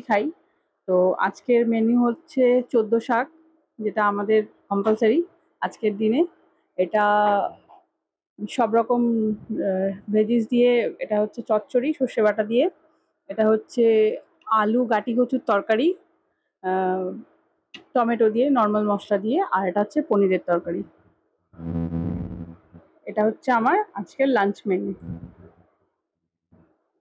খাই। তো আজকের মেনু হচ্ছে ১৪ শাক, যেটা আমাদের কম্পালসারি আজকের দিনে। এটা সব রকম ভেজিস দিয়ে, এটা হচ্ছে চচ্চড়ি সর্ষে বাটা দিয়ে, এটা হচ্ছে আলু গাটি কচুর তরকারি টমেটো দিয়ে, নর্মাল মশলা দিয়ে, আর এটা হচ্ছে পনিরের তরকারি। এটা হচ্ছে আমার আজকের লাঞ্চ মেনু।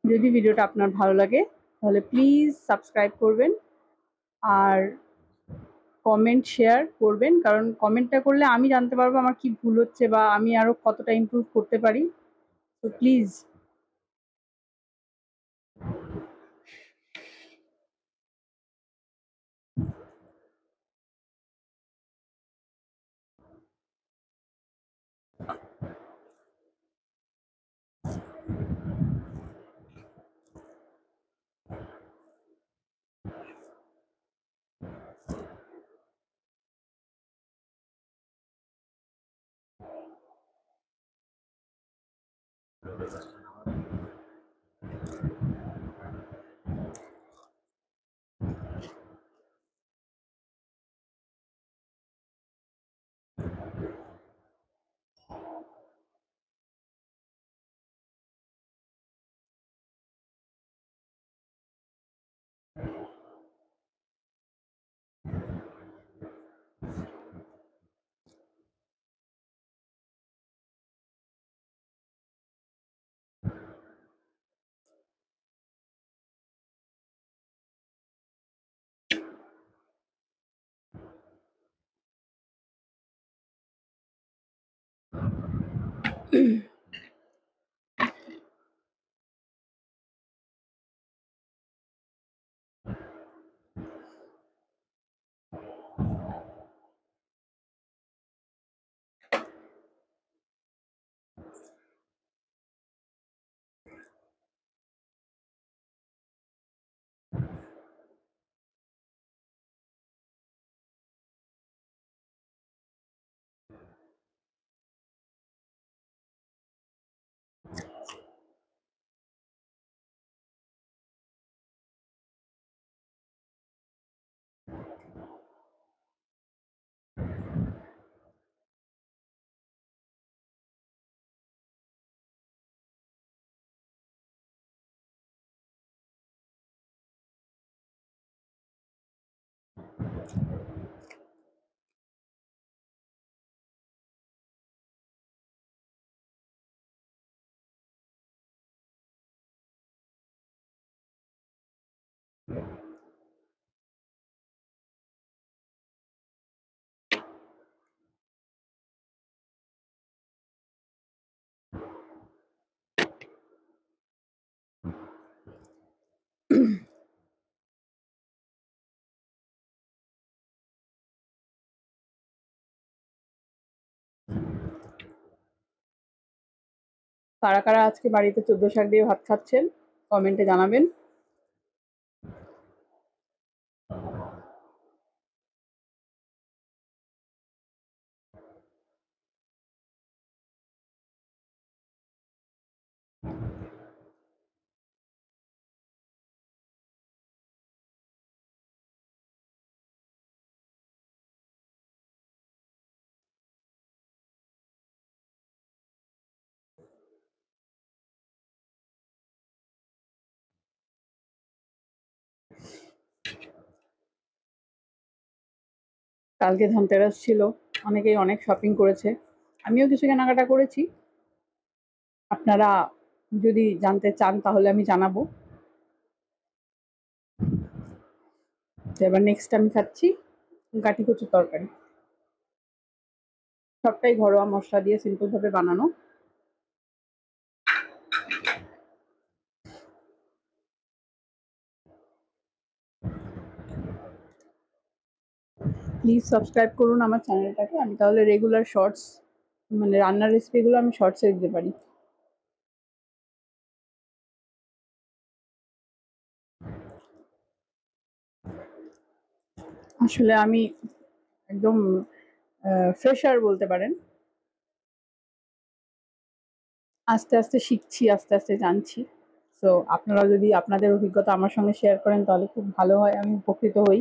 যদি ভিডিওটা আপনার ভালো লাগে তাহলে প্লিজ সাবস্ক্রাইব করবেন আর কমেন্ট শেয়ার করবেন, কারণ কমেন্টটা করলে আমি জানতে পারবো আমার কি ভুল হচ্ছে বা আমি আরো কতটা ইমপ্রুভ করতে পারি। তো প্লিজ। কারা কারা আজকে বাড়িতে ১৪ শাক দিয়ে ভাত খাচ্ছেন কমেন্টে জানাবেন। কালকে ধনতেরাস ছিল, অনেকেই অনেক শপিং করেছে, আমিও কিছু কেনাকাটা করেছি। আপনারা যদি জানতে চান তাহলে আমি জানাবো। তো এবার নেক্সট আমি খাচ্ছি গাটি কচুর তরকারি, সবটাই ঘরোয়া মশলা দিয়ে সিম্পল ভাবে বানানো। প্লিজ সাবস্ক্রাইব করুন আমার চ্যানেলটাকে, আমি তাহলে রেগুলার শর্টস, মানে রান্নার রেসিপিগুলো আমি শর্টসে দিতে পারি। আসলে আমি একদম ফ্রেশার বলতে পারেন, আস্তে আস্তে শিখছি, আস্তে আস্তে জানছি। সো আপনারা যদি আপনাদের অভিজ্ঞতা আমার সঙ্গে শেয়ার করেন তাহলে খুব ভালো হয়, আমি উপকৃত হই।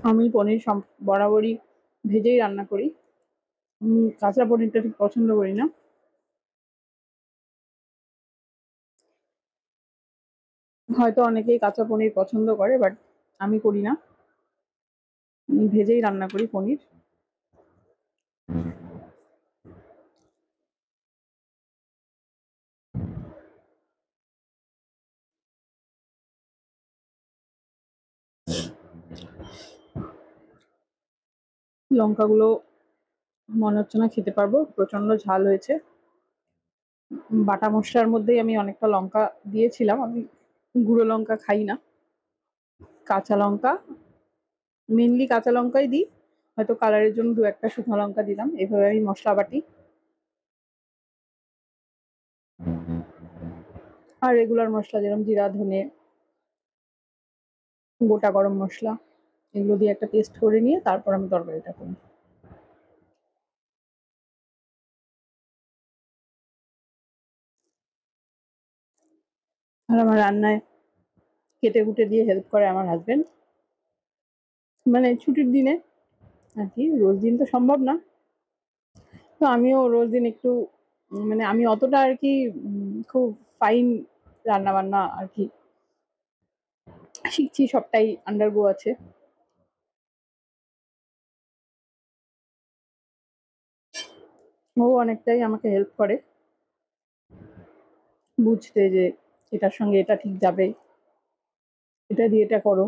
আমি পনির বরাবরই ভেজেই রান্না করি। কাঁচা পনিরটা ঠিক পছন্দ করি না। হয়তো অনেকেই কাঁচা পনির পছন্দ করে, বাট আমি করি না। আমি ভেজেই রান্না করি পনির। লঙ্কাগুলো মনে হচ্ছে না খেতে পারবো, প্রচন্ড ঝাল হয়েছে। বাটা মশলার মধ্যেই আমি অনেকটা লঙ্কা দিয়েছিলাম। আমি গুঁড়ো লঙ্কা খাই না, কাঁচা লঙ্কা, মেনলি কাঁচা লঙ্কাই দিই। হয়তো কালারের জন্য দু একটা শুকনো লঙ্কা দিলাম। এভাবে আমি মশলা বাটি। আর রেগুলার মশলা যেরকম জিরা, ধনে, গোটা গরম মশলা, এগুলো দিয়ে একটা পেস্ট করে নিয়ে তারপর আমি তরকারিটা করি। আর আমার রান্নায় কেটে কুটে দিয়ে হেল্প করে আমার হাজবেন্ড। মানে ছুটির দিনে আর কি, রোজ দিন তো সম্ভব না। তো আমিও রোজ দিন একটু মানে আমি অতটা আর কি খুব ফাইন রান্না বান্না আর কি শিখছি, সবটাই আন্ডারগো আছে। ও অনেকটাই আমাকে হেল্প করে বুঝতে যে এটার সঙ্গে এটা ঠিক যাবে, এটা দিয়ে এটা করো।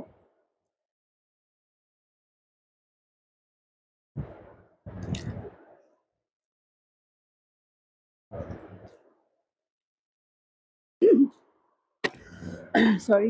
সরি।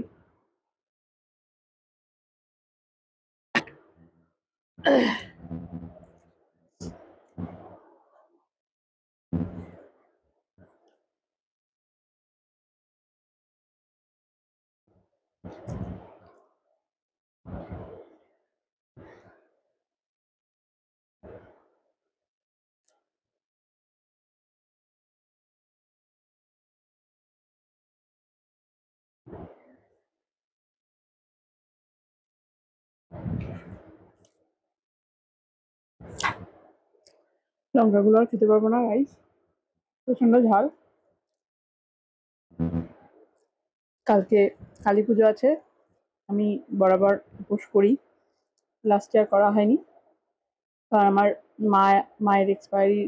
লঙ্কাগুলো আর খেতে পারবো না গাইস, প্রচন্ড ঝাল। কালকে কালী পুজো আছে, আমি বরাবর উপোস করি, লাস্ট ইয়ার করা হয়নি কারণ আমার মায়ের এক্সপায়ারি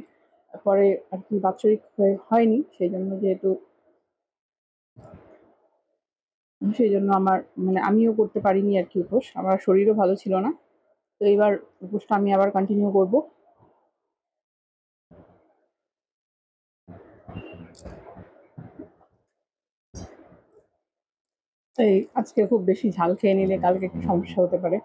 পরে আর কি বাৎসরিক হয়নি, সেই জন্য যেহেতু সেই জন্য আমার মানে আমিও করতে পারিনি আর কি উপোস, আমার শরীরও ভালো ছিল না। তো এবার উপোসটা আমি আবার কন্টিনিউ করব। তাই আজকে খুব বেশি ঝাল খেয়ে নিলে কালকে একটু সমস্যা হতে পারে।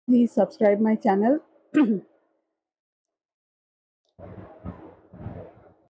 Please subscribe my channel